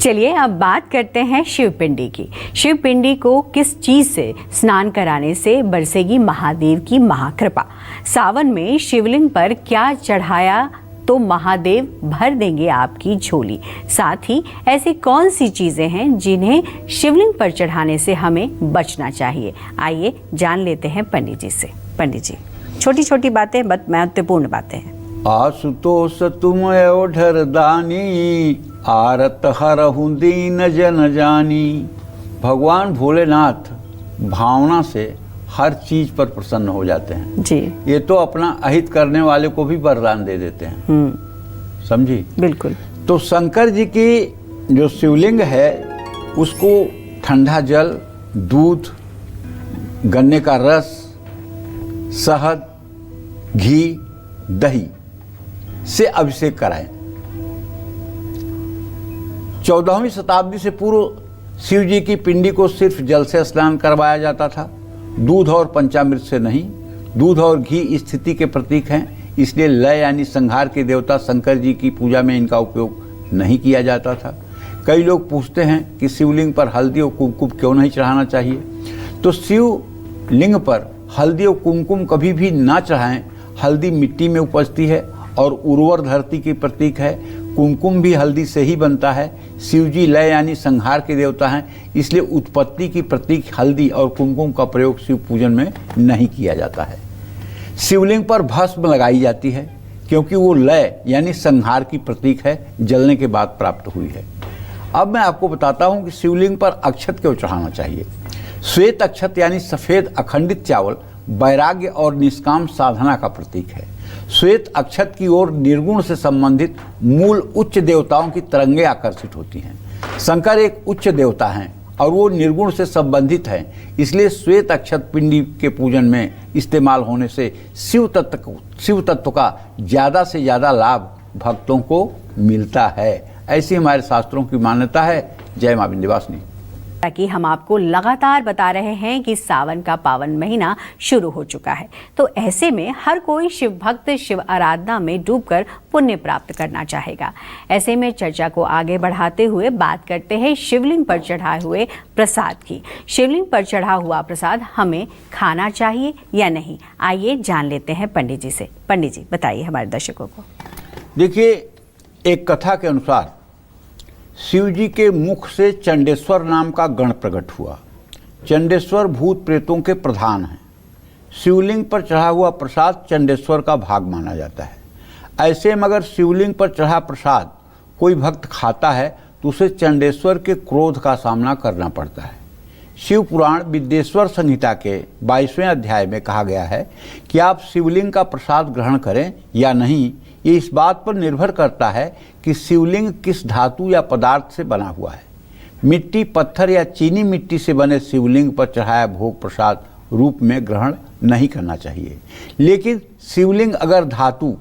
चलिए अब बात करते हैं शिवपिंडी की। शिवपिंडी को किस चीज से स्नान कराने से बरसेगी महादेव की महाकृपा? सावन में शिवलिंग पर क्या चढ़ाया तो महादेव भर देंगे आपकी झोली? साथ ही ऐसी कौन सी चीजें हैं जिन्हें शिवलिंग पर चढ़ाने से हमें बचना चाहिए? आइए जान लेते हैं पंडित जी से। पंडित जी, छोटी छोटी बातें बट महत्वपूर्ण बातें हैं। आशुतोष तुम ओढ़र दानी, आरत हरहु दीन जन जानी। भगवान भोलेनाथ भावना से हर चीज पर प्रसन्न हो जाते हैं जी। ये तो अपना अहित करने वाले को भी वरदान दे देते हैं। समझी? बिल्कुल। तो शंकर जी की जो शिवलिंग है उसको ठंडा जल, दूध, गन्ने का रस, शहद, घी, दही से अभिषेक कराएं। 14वीं शताब्दी से पूर्व शिव जी की पिंडी को सिर्फ जल से स्नान करवाया जाता था, दूध और पंचामृत से नहीं। दूध और घी स्थिति के प्रतीक हैं, इसलिए लय यानी संहार के देवता शंकर जी की पूजा में इनका उपयोग नहीं किया जाता था। कई लोग पूछते हैं कि शिवलिंग पर हल्दी और कुमकुम क्यों नहीं चढ़ाना चाहिए? तो शिवलिंग पर हल्दी और कुमकुम कभी भी ना चढ़ाएं। हल्दी मिट्टी में उपजती है और उर्वर धरती की प्रतीक है। कुमकुम भी हल्दी से ही बनता है। शिवजी लय यानी संहार के देवता हैं, इसलिए उत्पत्ति की प्रतीक हल्दी और कुमकुम का प्रयोग शिव पूजन में नहीं किया जाता है। शिवलिंग पर भस्म लगाई जाती है क्योंकि वो लय यानी संहार की प्रतीक है, जलने के बाद प्राप्त हुई है। अब मैं आपको बताता हूँ कि शिवलिंग पर अक्षत क्यों चढ़ाना चाहिए। श्वेत अक्षत यानी सफेद अखंडित चावल वैराग्य और निष्काम साधना का प्रतीक है। श्वेत अक्षत की ओर निर्गुण से संबंधित मूल उच्च देवताओं की तरंगें आकर्षित होती हैं। शंकर एक उच्च देवता हैं और वो निर्गुण से संबंधित हैं, इसलिए श्वेत अक्षत पिंडी के पूजन में इस्तेमाल होने से शिव तत्व का ज़्यादा से ज़्यादा लाभ भक्तों को मिलता है। ऐसी हमारे शास्त्रों की मान्यता है। जय मां विंध्यवासिनी। ताकि हम आपको लगातार बता रहे हैं कि सावन का पावन महीना शुरू हो चुका है, तो ऐसे में हर कोई शिव भक्त शिव आराधना में डूबकर पुण्य प्राप्त करना चाहेगा। ऐसे में चर्चा को आगे बढ़ाते हुए बात करते हैं शिवलिंग पर चढ़ाए हुए प्रसाद की। शिवलिंग पर चढ़ा हुआ प्रसाद हमें खाना चाहिए या नहीं? आइए जान लेते हैं पंडित जी से। पंडित जी बताइए हमारे दर्शकों को। देखिए, एक कथा के अनुसार शिव जी के मुख से चंडेश्वर नाम का गण प्रकट हुआ। चंडेश्वर भूत प्रेतों के प्रधान हैं। शिवलिंग पर चढ़ा हुआ प्रसाद चंडेश्वर का भाग माना जाता है। ऐसे में अगर शिवलिंग पर चढ़ा प्रसाद कोई भक्त खाता है तो उसे चंडेश्वर के क्रोध का सामना करना पड़ता है। शिव पुराण विद्येश्वर संहिता के 22वें अध्याय में कहा गया है कि आप शिवलिंग का प्रसाद ग्रहण करें या नहीं, ये इस बात पर निर्भर करता है कि शिवलिंग किस धातु या पदार्थ से बना हुआ है। मिट्टी, पत्थर या चीनी मिट्टी से बने शिवलिंग पर चढ़ाया भोग प्रसाद रूप में ग्रहण नहीं करना चाहिए। लेकिन शिवलिंग अगर धातु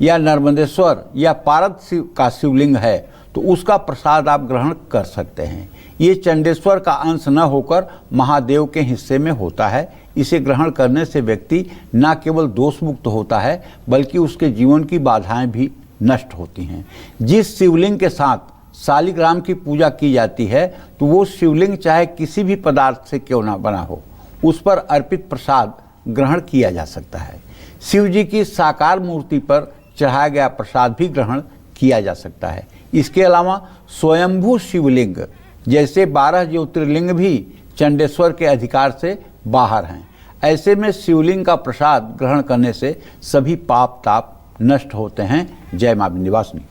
या नर्मदेश्वर या पारद का शिवलिंग है तो उसका प्रसाद आप ग्रहण कर सकते हैं। ये चंडेश्वर का अंश न होकर महादेव के हिस्से में होता है। इसे ग्रहण करने से व्यक्ति न केवल दोष मुक्त होता है बल्कि उसके जीवन की बाधाएं भी नष्ट होती हैं। जिस शिवलिंग के साथ शालिग्राम की पूजा की जाती है तो वो शिवलिंग चाहे किसी भी पदार्थ से क्यों ना बना हो, उस पर अर्पित प्रसाद ग्रहण किया जा सकता है। शिव जी की साकार मूर्ति पर चढ़ाया गया प्रसाद भी ग्रहण किया जा सकता है। इसके अलावा स्वयंभू शिवलिंग जैसे 12 ज्योतिर्लिंग भी चंडेश्वर के अधिकार से बाहर हैं। ऐसे में शिवलिंग का प्रसाद ग्रहण करने से सभी पाप ताप नष्ट होते हैं। जय मां विंध्यवासिनी।